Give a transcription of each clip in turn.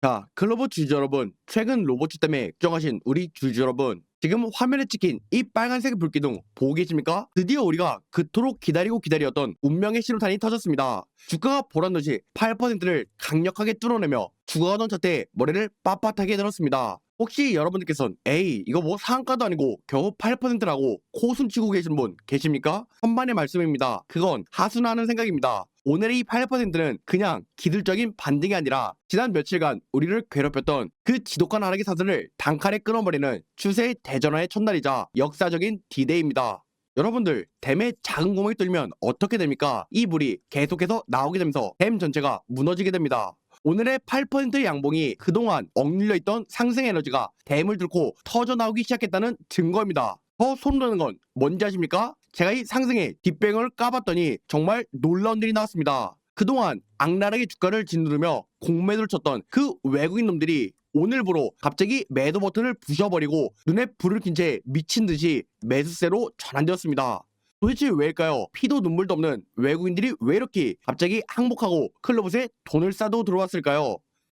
자, 글로벌 주주 여러분, 최근 로봇 때문에 걱정하신 우리 주주 여러분, 지금 화면에 찍힌 이 빨간색 불기둥 보고 계십니까? 드디어 우리가 그토록 기다리던 운명의 신호탄이 터졌습니다. 주가가 보란듯이 8%를 강력하게 뚫어내며 죽어가던 차트에 머리를 빳빳하게 들었습니다. 혹시 여러분들께서는 에이 이거 뭐 상한가도 아니고 겨우 8%라고 코숨치고 계신 분 계십니까? 천만의 말씀입니다. 그건 하수나는 생각입니다. 오늘의 이 8%는 그냥 기술적인 반등이 아니라 지난 며칠간 우리를 괴롭혔던 그 지독한 하락의 사슬을 단칼에 끊어버리는 추세의 대전환의 첫날이자 역사적인 D-Day입니다. 여러분들 댐에 작은 구멍이 뚫리면 어떻게 됩니까? 이 물이 계속해서 나오게 되면서 댐 전체가 무너지게 됩니다. 오늘의 8% 양봉이 그동안 억눌려 있던 상승 에너지가 댐을 뚫고 터져나오기 시작했다는 증거입니다. 더 소름 돋는 건 뭔지 아십니까? 제가 이 상승의 뒷배경을 까봤더니 정말 놀라운 일이 나왔습니다. 그동안 악랄하게 주가를 짓누르며 공매도를 쳤던 그 외국인 놈들이 오늘부로 갑자기 매도 버튼을 부셔버리고 눈에 불을 킨 채 미친 듯이 매수세로 전환되었습니다. 도대체 왜일까요? 피도 눈물도 없는 외국인들이 왜 이렇게 갑자기 항복하고 클로봇에 돈을 싸도 들어왔을까요?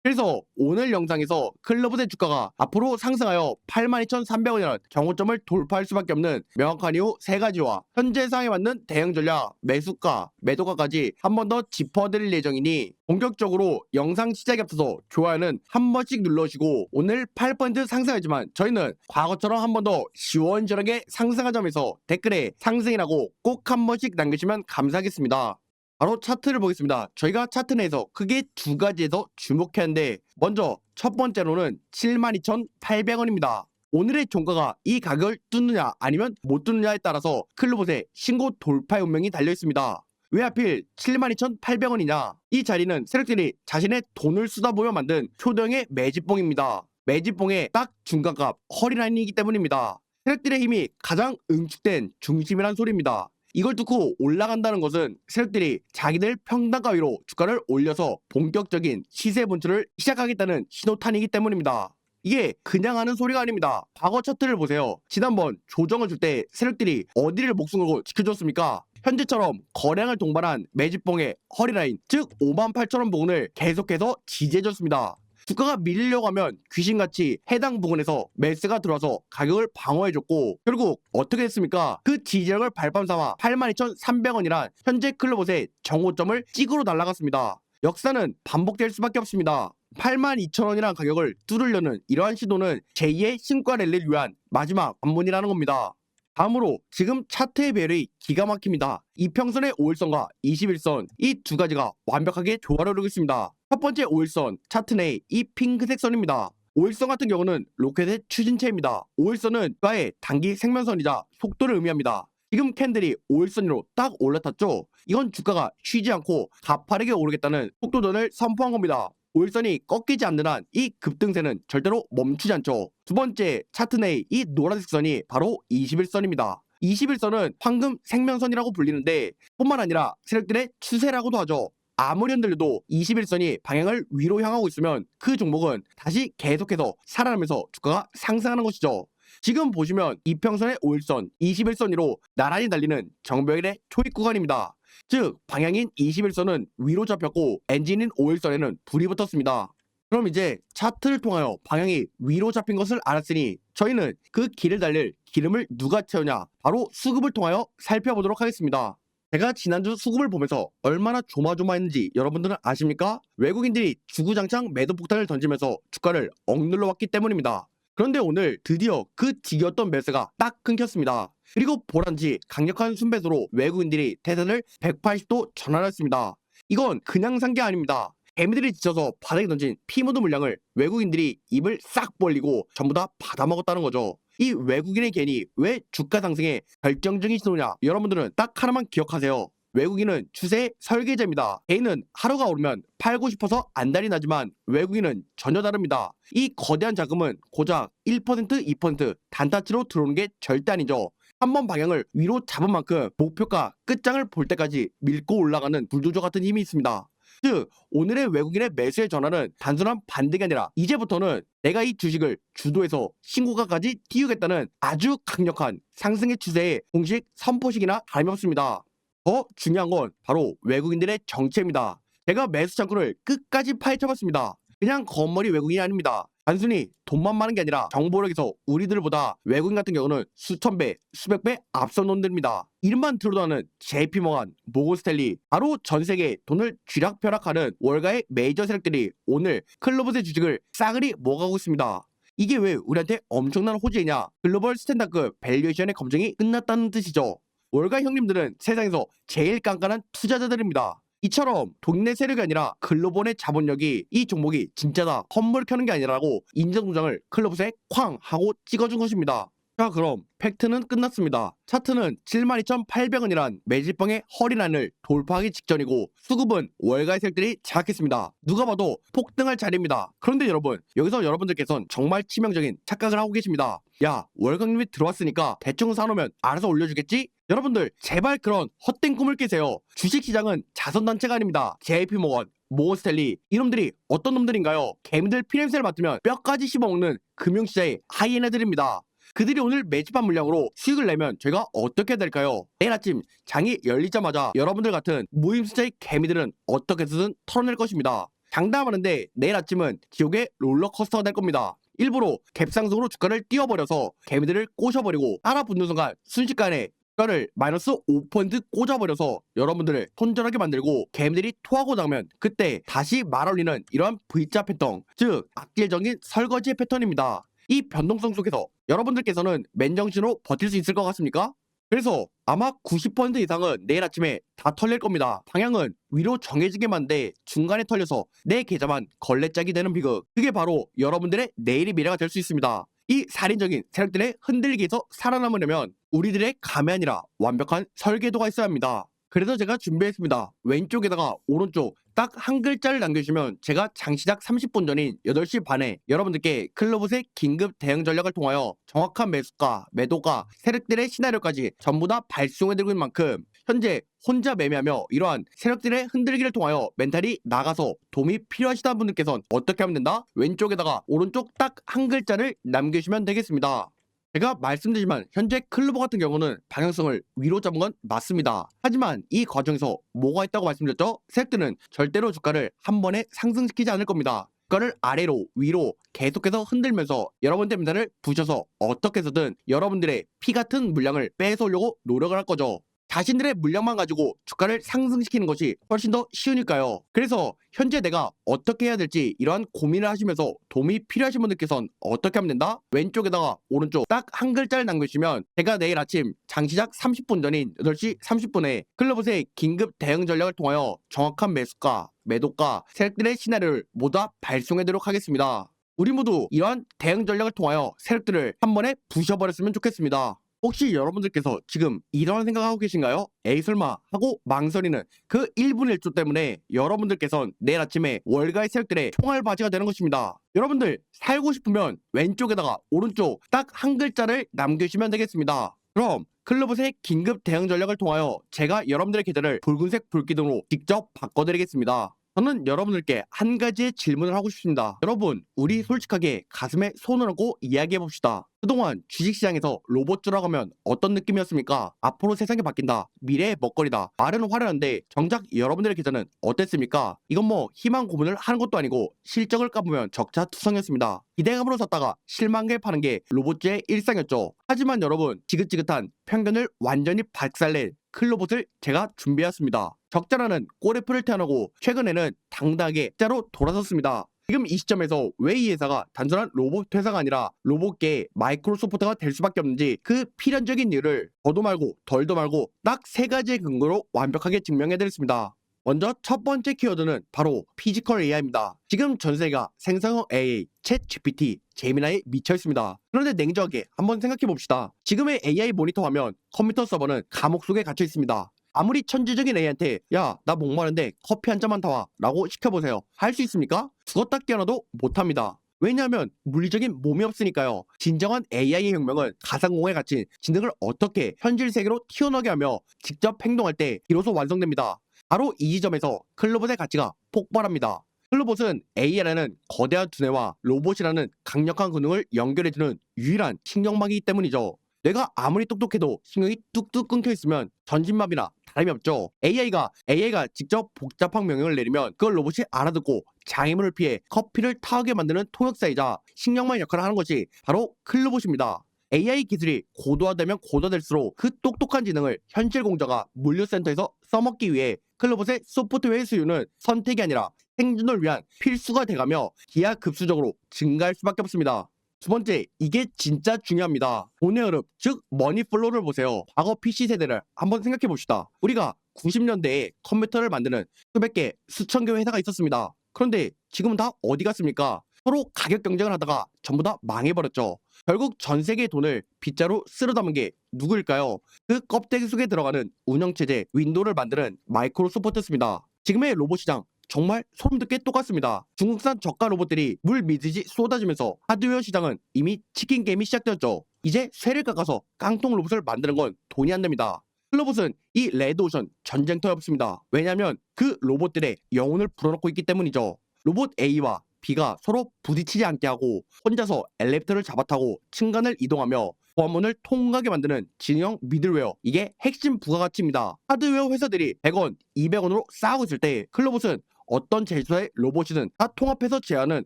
그래서 오늘 영상에서 클로봇의 주가가 앞으로 상승하여 82,300원이라는 경고점을 돌파할 수밖에 없는 명확한 이유 3가지와 현재 상황에 맞는 대응 전략, 매수가, 매도가까지 한 번 더 짚어드릴 예정이니 본격적으로 영상 시작에 앞서서 좋아요는 한 번씩 눌러주시고 오늘 8% 상승하지만 저희는 과거처럼 한 번 더 시원시원하게 상승하자면서 댓글에 상승이라고 꼭 한 번씩 남겨주시면 감사하겠습니다. 바로 차트를 보겠습니다. 저희가 차트 내에서 크게 2가지에서 주목해야 하는데 먼저 첫 번째로는 72,800원입니다. 오늘의 종가가 이 가격을 뚫느냐 아니면 못 뚫느냐에 따라서 클로봇의 신고 돌파의 운명이 달려있습니다. 왜 하필 72,800원이냐? 이 자리는 세력들이 자신의 돈을 쏟아부어 만든 초대형의 매집봉입니다. 매집봉의 딱 중간값 허리라인이기 때문입니다. 세력들의 힘이 가장 응축된 중심이란 소리입니다. 이걸 뚫고 올라간다는 것은 세력들이 자기들 평단가 위로 주가를 올려서 본격적인 시세 분출을 시작하겠다는 신호탄이기 때문입니다. 이게 그냥 하는 소리가 아닙니다. 과거 차트를 보세요. 지난번 조정을 줄 때 세력들이 어디를 목숨 걸고 지켜줬습니까? 현재처럼 거량을 동반한 매집봉의 허리라인, 즉 58,000원 부근을 계속해서 지지해줬습니다. 주가가 밀리려고 하면 귀신같이 해당 부근에서 매수가 들어와서 가격을 방어해줬고 결국 어떻게 됐습니까? 그 지지력을 발판 삼아 82,300원이란 현재 클로봇의 정고점을 찍으러 날아갔습니다. 역사는 반복될 수밖에 없습니다. 82,000원이라는 가격을 뚫으려는 이러한 시도는 제2의 신과 랠리를 위한 마지막 관문이라는 겁니다. 다음으로 지금 차트의 배열이 기가 막힙니다. 이평선의 5일선과 21선 이 두 가지가 완벽하게 조화를 이루고 있습니다. 첫 번째 5일선 차트 내의 이 핑크색 선입니다. 5일선 같은 경우는 로켓의 추진체입니다. 5일선은 주가의 단기 생명선이자 속도를 의미합니다. 지금 캔들이 5일선으로 딱 올라탔죠? 이건 주가가 쉬지 않고 가파르게 오르겠다는 속도전을 선포한 겁니다. 5일선이 꺾이지 않는 한 이 급등세는 절대로 멈추지 않죠. 두 번째 차트 내의 이 노란색 선이 바로 21선입니다. 21선은 황금 생명선이라고 불리는데 뿐만 아니라 세력들의 추세라고도 하죠. 아무리 흔들려도 21선이 방향을 위로 향하고 있으면 그 종목은 다시 계속해서 살아나면서 주가가 상승하는 것이죠. 지금 보시면 이평선의 5일선, 21선 위로 나란히 달리는 정배열의 초입 구간입니다. 즉 방향인 21선은 위로 잡혔고 엔진인 5일선에는 불이 붙었습니다. 그럼 이제 차트를 통하여 방향이 위로 잡힌 것을 알았으니 저희는 그 길을 달릴 기름을 누가 채우냐 바로 수급을 통하여 살펴보도록 하겠습니다. 제가 지난주 수급을 보면서 얼마나 조마조마했는지 여러분들은 아십니까? 외국인들이 주구장창 매도 폭탄을 던지면서 주가를 억눌러 왔기 때문입니다. 그런데 오늘 드디어 그 지겨웠던 매수가 딱 끊겼습니다. 그리고 보란지 강력한 순배수로 외국인들이 태세를 180도 전환했습니다. 이건 그냥 산 게 아닙니다. 개미들이 지쳐서 바닥에 던진 피 묻은 물량을 외국인들이 입을 싹 벌리고 전부 다 받아먹었다는 거죠. 이 외국인의 개인이 왜 주가 상승에 결정적인 신호냐? 여러분들은 딱 하나만 기억하세요. 외국인은 추세의 설계자입니다. 개인은 하루가 오르면 팔고 싶어서 안달이 나지만 외국인은 전혀 다릅니다. 이 거대한 자금은 고작 1%, 2% 단타치로 들어오는 게 절대 아니죠. 한번 방향을 위로 잡은 만큼 목표가 끝장을 볼 때까지 밀고 올라가는 불도저 같은 힘이 있습니다. 즉 오늘의 외국인의 매수의 전환은 단순한 반등이 아니라 이제부터는 내가 이 주식을 주도해서 신고가까지 띄우겠다는 아주 강력한 상승의 추세의 공식 선포식이나 다름없습니다. 더 중요한 건 바로 외국인들의 정체입니다. 제가 매수 창구를 끝까지 파헤쳐봤습니다. 그냥 겉머리 외국인이 아닙니다. 단순히 돈만 많은 게 아니라 정보력에서 우리들보다 외국인 같은 경우는 수천 배, 수백 배 앞선 놈들입니다. 이름만 들어도 아는 JP모간, 모건스탠리, 바로 전 세계에 돈을 쥐락펴락하는 월가의 메이저 세력들이 오늘 클로봇의 주식을 싸그리 먹어가고 있습니다. 이게 왜 우리한테 엄청난 호재냐? 글로벌 스탠다급 밸류에이션의 검증이 끝났다는 뜻이죠. 월가 형님들은 세상에서 제일 깐깐한 투자자들입니다. 이처럼 동네 세력이 아니라 글로벌의 자본력이 이 종목이 진짜다, 헛물 켜는 게 아니라고 인정도장을 클로봇에 쾅 하고 찍어준 것입니다. 자, 그럼 팩트는 끝났습니다. 차트는 72,800원이란 매집방의 허리라인을 돌파하기 직전이고 수급은 월가의 세력들이 장악했습니다. 누가 봐도 폭등할 자리입니다. 그런데 여러분, 여기서 여러분들께서는 정말 치명적인 착각을 하고 계십니다. 야, 월강님이 들어왔으니까 대충 사놓으면 알아서 올려주겠지? 여러분들 제발 그런 헛된 꿈을 깨세요. 주식시장은 자선단체가 아닙니다. JP모건, 모건스탠리, 이놈들이 어떤 놈들인가요? 개미들 피냄새를 맡으면 뼈까지 씹어먹는 금융시장의 하이에나들입니다. 그들이 오늘 매집한 물량으로 수익을 내면 저희가 어떻게 해야 될까요? 내일 아침 장이 열리자마자 여러분들 같은 무임승차의 개미들은 어떻게 해서든 털어낼 것입니다. 장담하는데 내일 아침은 지옥의 롤러코스터가 될 겁니다. 일부러 갭상승으로 주가를 띄워버려서 개미들을 꼬셔버리고 따라 붙는 순간 순식간에 주가를 마이너스 5% 꽂아버려서 여러분들을 손절하게 만들고 개미들이 토하고 나면 그때 다시 말올리는 이러한 V자 패턴, 즉 악질적인 설거지의 패턴입니다. 이 변동성 속에서 여러분들께서는 맨정신으로 버틸 수 있을 것 같습니까? 그래서 아마 90% 이상은 내일 아침에 다 털릴 겁니다. 방향은 위로 정해지게만 돼 중간에 털려서 내 계좌만 걸레짝이 되는 비극. 그게 바로 여러분들의 내일의 미래가 될 수 있습니다. 이 살인적인 세력들의 흔들기에서 살아남으려면 우리들의 감이 아니라 완벽한 설계도가 있어야 합니다. 그래서 제가 준비했습니다. 왼쪽에다가 오른쪽 딱 한 글자를 남겨주시면 제가 장시작 30분 전인 8시 반에 여러분들께 클로봇의 긴급 대응 전략을 통하여 정확한 매수가, 매도가, 세력들의 시나리오까지 전부 다 발송해드리고 있는 만큼 현재 혼자 매매하며 이러한 세력들의 흔들기를 통하여 멘탈이 나가서 도움이 필요하시다는 분들께서는 어떻게 하면 된다? 왼쪽에다가 오른쪽 딱 한 글자를 남겨주시면 되겠습니다. 제가 말씀드리지만 현재 클로봇 같은 경우는 방향성을 위로 잡은 건 맞습니다. 하지만 이 과정에서 뭐가 있다고 말씀드렸죠? 세력들은 절대로 주가를 한 번에 상승시키지 않을 겁니다. 주가를 아래로 위로 계속해서 흔들면서 여러분들 멘탈을 부셔서 어떻게 해서든 여러분들의 피 같은 물량을 뺏어오려고 노력을 할 거죠. 자신들의 물량만 가지고 주가를 상승시키는 것이 훨씬 더 쉬우니까요. 그래서 현재 내가 어떻게 해야 될지 이러한 고민을 하시면서 도움이 필요하신 분들께서는 어떻게 하면 된다? 왼쪽에다가 오른쪽 딱 한 글자를 남겨주시면 제가 내일 아침 장시작 30분 전인 8시 30분에 클로봇의 긴급 대응 전략을 통하여 정확한 매수가, 매도가, 세력들의 시나리오를 모두 다 발송해드리도록 하겠습니다. 우리 모두 이러한 대응 전략을 통하여 세력들을 한 번에 부셔버렸으면 좋겠습니다. 혹시 여러분들께서 지금 이런 생각하고 계신가요? 에이 설마 하고 망설이는 그 1분 1초 때문에 여러분들께서는 내일 아침에 월가의 세력들의 총알바지가 되는 것입니다. 여러분들 살고 싶으면 왼쪽에다가 오른쪽 딱 한 글자를 남겨주시면 되겠습니다. 그럼 클로봇의 긴급 대응 전략을 통하여 제가 여러분들의 계좌를 붉은색 불기둥으로 직접 바꿔드리겠습니다. 저는 여러분들께 한 가지의 질문을 하고 싶습니다. 여러분, 우리 솔직하게 가슴에 손을 얹고 이야기해봅시다. 그동안 주식시장에서 로봇주라고 하면 어떤 느낌이었습니까? 앞으로 세상이 바뀐다, 미래의 먹거리다, 말은 화려한데 정작 여러분들의 계좌는 어땠습니까? 이건 뭐 희망 고문을 하는 것도 아니고 실적을 까보면 적자투성이었습니다. 기대감으로 샀다가 실망에 파는 게 로봇주의 일상이었죠. 하지만 여러분, 지긋지긋한 편견을 완전히 박살낸 클로봇을 제가 준비했습니다. 적자라는 꼬리표를 태어나고 최근에는 당당하게 자로 돌아섰습니다. 지금 이 시점에서 왜 이 회사가 단순한 로봇 회사가 아니라 로봇계의 마이크로소프트가 될 수밖에 없는지 그 필연적인 이유를 더도 말고 덜도 말고 딱 3가지의 근거로 완벽하게 증명해드렸습니다. 먼저 첫 번째 키워드는 바로 피지컬 AI입니다. 지금 전 세계가 생성형 AI, 챗 GPT, 제미나이에 미쳐 있습니다. 그런데 냉정하게 한번 생각해 봅시다. 지금의 AI 모니터 화면, 컴퓨터 서버는 감옥 속에 갇혀 있습니다. 아무리 천재적인 AI한테 야, 나 목마른데 커피 한 잔만 타와 라고 시켜보세요. 할 수 있습니까? 죽었다 깨어나도 못합니다. 왜냐하면 물리적인 몸이 없으니까요. 진정한 AI의 혁명은 가상공에 갇힌 지능을 어떻게 현실 세계로 튀어나오게 하며 직접 행동할 때 비로소 완성됩니다. 바로 이 지점에서 클로봇의 가치가 폭발합니다. 클로봇은 AI라는 거대한 두뇌와 로봇이라는 강력한 기능을 연결해주는 유일한 신경망이기 때문이죠. 뇌가 아무리 똑똑해도 신경이 뚝뚝 끊겨 있으면 전신마비나 다름이 없죠. AI가 직접 복잡한 명령을 내리면 그걸 로봇이 알아듣고 장애물을 피해 커피를 타하게 만드는 통역사이자 신경망 역할을 하는 것이 바로 클로봇입니다. AI 기술이 고도화되면 고도화될수록 그 똑똑한 지능을 현실 공자가 물류센터에서 써먹기 위해 클로봇의 소프트웨어 수요는 선택이 아니라 생존을 위한 필수가 돼가며 기하급수적으로 증가할 수밖에 없습니다. 두 번째, 이게 진짜 중요합니다. 돈의 흐름, 즉 머니플로우를 보세요. 과거 PC 세대를 한번 생각해 봅시다. 우리가 90년대에 컴퓨터를 만드는 수백 개, 수천 개의 회사가 있었습니다. 그런데 지금은 다 어디 갔습니까? 서로 가격 경쟁을 하다가 전부 다 망해버렸죠. 결국 전 세계의 돈을 빗자루 쓸어 담은 게 누구일까요? 그 껍데기 속에 들어가는 운영체제 윈도우를 만드는 마이크로소프트였습니다. 지금의 로봇 시장 정말 소름 돋게 똑같습니다. 중국산 저가 로봇들이 물 미듯이 쏟아지면서 하드웨어 시장은 이미 치킨 게임이 시작되었죠. 이제 쇠를 깎아서 깡통 로봇을 만드는 건 돈이 안 됩니다. 클로봇은 이 레드오션 전쟁터에 없습니다. 왜냐하면 그 로봇들의 영혼을 불어넣고 있기 때문이죠. 로봇 A와 B가 서로 부딪히지 않게 하고 혼자서 엘리베이터를 잡아타고 층간을 이동하며 보안문을 통하게 만드는 진형 미들웨어, 이게 핵심 부가가치입니다. 하드웨어 회사들이 100원, 200원으로 싸우고 있을 때 클로봇은 어떤 제조사의 로봇이든 다 통합해서 제어하는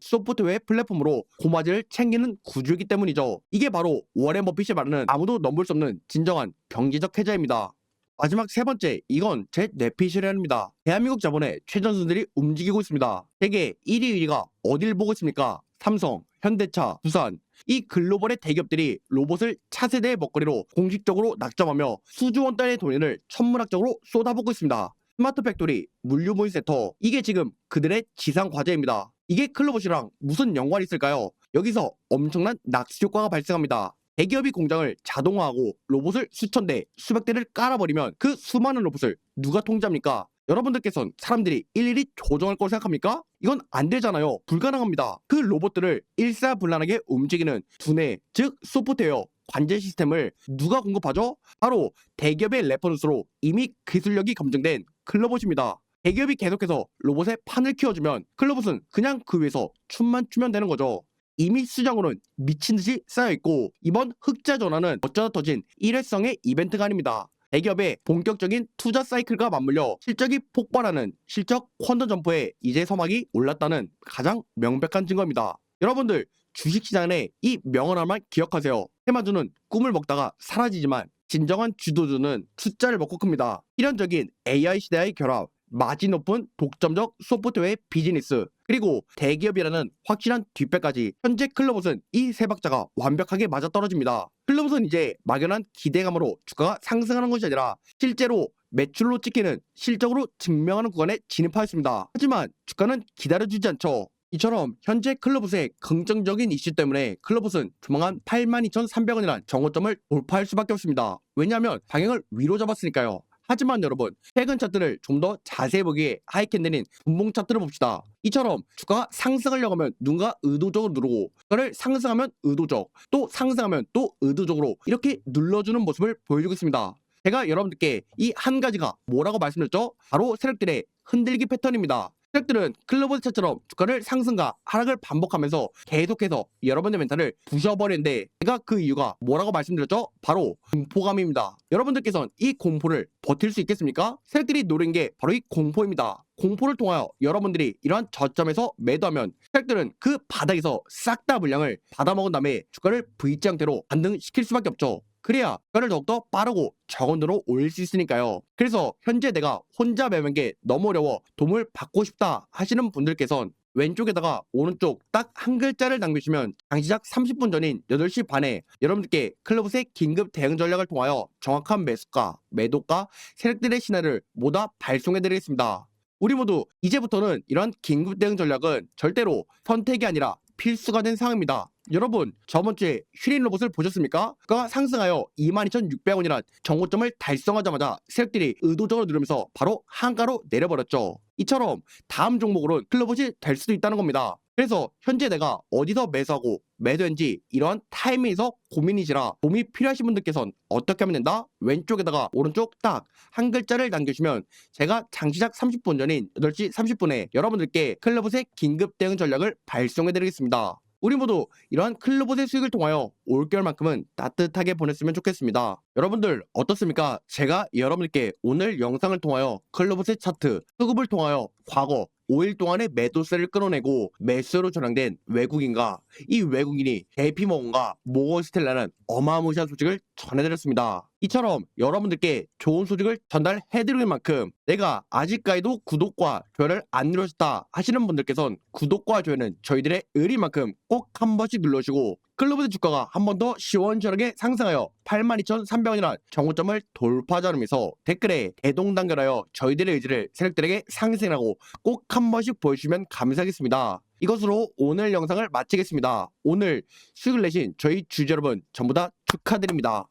소프트웨어 플랫폼으로 고마지를 챙기는 구조이기 때문이죠. 이게 바로 워렌 버핏이 말하는 아무도 넘볼 수 없는 진정한 경제적 해자입니다. 마지막 세 번째, 이건 제 뇌피셜입니다. 대한민국 자본의 최전선들이 움직이고 있습니다. 세계 1위 1위가 어딜 보고 있습니까? 삼성, 현대차, 두산. 이 글로벌의 대기업들이 로봇을 차세대의 먹거리로 공식적으로 낙점하며 수조 원 단위의 돈을 천문학적으로 쏟아붓고 있습니다. 스마트 팩토리, 물류 모의 센터, 이게 지금 그들의 지상 과제입니다. 이게 클로봇이랑 무슨 연관이 있을까요? 여기서 엄청난 낚시 효과가 발생합니다. 대기업이 공장을 자동화하고 로봇을 수천 대, 수백 대를 깔아버리면 그 수많은 로봇을 누가 통제합니까? 여러분들께선 사람들이 일일이 조정할 걸 생각합니까? 이건 안 되잖아요. 불가능합니다. 그 로봇들을 일사불란하게 움직이는 두뇌, 즉 소프트웨어, 관제 시스템을 누가 공급하죠? 바로 대기업의 레퍼런스로 이미 기술력이 검증된 클로봇입니다. 대기업이 계속해서 로봇의 판을 키워주면 클로봇은 그냥 그 위에서 춤만 추면 되는 거죠. 이미 수장으로는 미친듯이 쌓여있고 이번 흑자 전환은 어쩌다 터진 일회성의 이벤트가 아닙니다. 대기업의 본격적인 투자 사이클과 맞물려 실적이 폭발하는 실적 퀀텀 점프에 이제 서막이 올랐다는 가장 명백한 증거입니다. 여러분들 주식시장의 이 명언 하나만 기억하세요. 테마주는 꿈을 먹다가 사라지지만 진정한 주도주는 숫자를 먹고 큽니다. 필연적인 AI 시대의 결합, 마진 높은 독점적 소프트웨어 비즈니스, 그리고 대기업이라는 확실한 뒷배까지 현재 클로봇은 이 세 박자가 완벽하게 맞아떨어집니다. 클로봇은 이제 막연한 기대감으로 주가가 상승하는 것이 아니라 실제로 매출로 찍히는 실적으로 증명하는 구간에 진입하였습니다. 하지만 주가는 기다려주지 않죠. 이처럼 현재 클로봇의 긍정적인 이슈 때문에 클로봇은 조만간 82,300원이란 정고점을 돌파할 수밖에 없습니다. 왜냐하면 방향을 위로 잡았으니까요. 하지만 여러분, 최근 차트를 좀 더 자세히 보기에 하이캔들인 분봉 차트를 봅시다. 이처럼 주가가 상승하려고 하면 누군가 의도적으로 누르고 주가를 상승하면 의도적, 또 상승하면 또 의도적으로 이렇게 눌러주는 모습을 보여주고 있습니다. 제가 여러분들께 이 한 가지가 뭐라고 말씀드렸죠? 바로 세력들의 흔들기 패턴입니다. 세력들은 클로봇 차트처럼 주가를 상승과 하락을 반복하면서 계속해서 여러분의 멘탈을 부셔버리는데 제가 그 이유가 뭐라고 말씀드렸죠? 바로 공포감입니다. 여러분들께서는 이 공포를 버틸 수 있겠습니까? 세력들이 노린 게 바로 이 공포입니다. 공포를 통하여 여러분들이 이러한 저점에서 매도하면 세력들은 그 바닥에서 싹 다 물량을 받아먹은 다음에 주가를 V자 형태로 반등시킬 수밖에 없죠. 그래야 주가를 더욱더 빠르고 저온으로 올릴 수 있으니까요. 그래서 현재 내가 혼자 매매한 게 너무 어려워 도움을 받고 싶다 하시는 분들께선 왼쪽에다가 오른쪽 딱 한 글자를 남기시면 장시작 30분 전인 8시 반에 여러분들께 클로봇의 긴급 대응 전략을 통하여 정확한 매수가, 매도가, 세력들의 시나리오를 모두 발송해드리겠습니다. 우리 모두 이제부터는 이런 긴급 대응 전략은 절대로 선택이 아니라 필수가 된 상황입니다. 여러분, 저번주에 슈린 로봇을 보셨습니까? 그가 상승하여 22,600원이란 정고점을 달성하자마자 세력들이 의도적으로 누르면서 바로 한가로 내려버렸죠. 이처럼 다음 종목으로는 클로봇이 될 수도 있다는 겁니다. 그래서 현재 내가 어디서 매수하고 매도했는지 이러한 타이밍에서 고민이시라 도움이 필요하신 분들께선 어떻게 하면 된다? 왼쪽에다가 오른쪽 딱 한 글자를 남겨주시면 제가 장시작 30분 전인 8시 30분에 여러분들께 클로봇의 긴급 대응 전략을 발송해드리겠습니다. 우리 모두 이러한 클로봇의 수익을 통하여 올겨울만큼은 따뜻하게 보냈으면 좋겠습니다. 여러분들 어떻습니까? 제가 여러분들께 오늘 영상을 통하여 클로봇의 차트, 수급을 통하여 과거 5일 동안의 매도세를 끌어내고 매수로 전환된 외국인과 이 외국인이 JP모건과 모건스탠리라는 어마무시한 소식을 전해드렸습니다. 이처럼 여러분들께 좋은 소식을 전달해드릴 만큼 내가 아직까지도 구독과 좋아요를 안 누르셨다 하시는 분들께선 구독과 좋아요는 저희들의 의리만큼 꼭 한 번씩 눌러주시고 클로봇의 주가가 한 번 더 시원시원하게 상승하여 82,300원이라는 정고점을 돌파하자면서 댓글에 대동단결하여 저희들의 의지를 세력들에게 상승하고 꼭 한 번씩 보여주시면 감사하겠습니다. 이것으로 오늘 영상을 마치겠습니다. 오늘 수익을 내신 저희 주주 여러분 전부 다 축하드립니다.